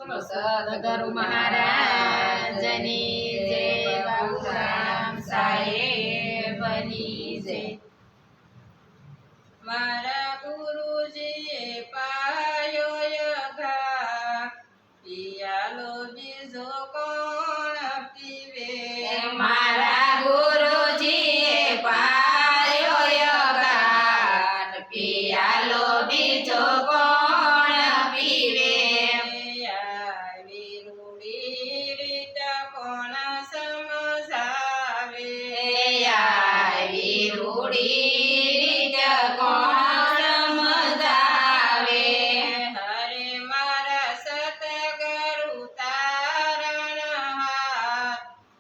સદગુરુ મહારાજની જય, બાબુરામ સાહેબની જય। મારા ગુરુજીએ પાયો યઘા, પિયાલો બીજો કોણ પીવે। મારા ગુરુજીએ પાયો યઘાટ, પિયાલો બીજો કોણ પીવે। આવી રૂડી રીત કોણ સમજાવે। આવી રૂડી રીત કોણ સમજાવે। હરે મારા સતગુરુ તારણહાર,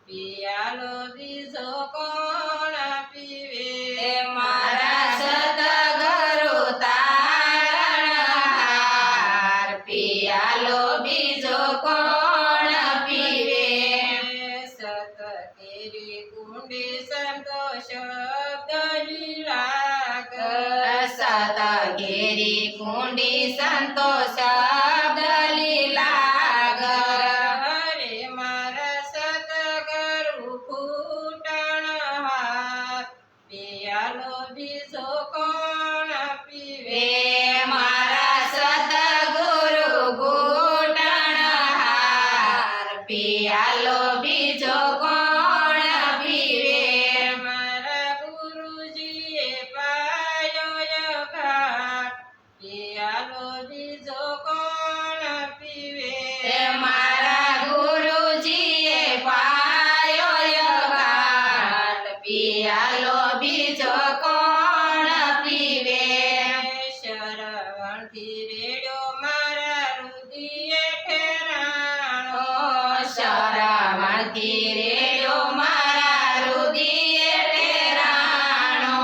પિયાલો બીજો કોણ પીવે। મારા સદગુરુ તારણહાર, પિયાલો બીજો કોણ પીવે। સત કેરી કુંડી સંતોષ લાગ। સત ઘેરી કુંડી સંતોષ લાગ। હરે મારા સતગુરુ ફૂટણહાર, પિયાલો બીજો કોણ પીવે। મારા સદગુરુ ઘૂંટણહાર, પિયાલો બીજો કોણ પીવે। મારા ગુરુજીએ પાયો યઘાટ, પિયાલો બીજો કોણ પીવે। મારા ગુરુજીએ પાયો યઘાટ, પિયાલો બીજો કોણ પીવે। શરવણથી રેડ્યો મારા રુદિયે ઠેરાણો। શરવણથી રેડ્યો મારા રુદિયે ઠેરાણો।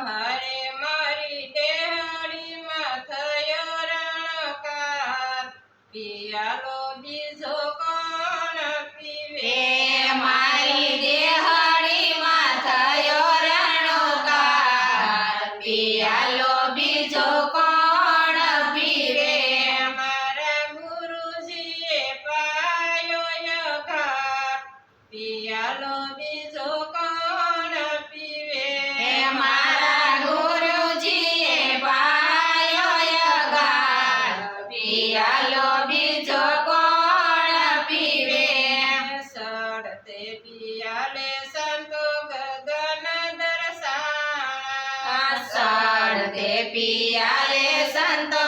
હરે મારી દેહડીમાં થયો રણકાર, પિયાલો બીજો કોણ પીવે। મારી દેહડીમાં થયો રણકાર, પિયાલો બીજો કોણ પીવે। મારા ગુરુજીએ પાયો યઘાટ, પિયાલો બીજો કોણ પીવે। મારા ગુરુજીએ પાયો યઘાટ, પિયાલો બીજો કોણ પીવે। સડતે પિયાલે સંતો ગગન દર્શાણા। સડતે પિયાલે સંતો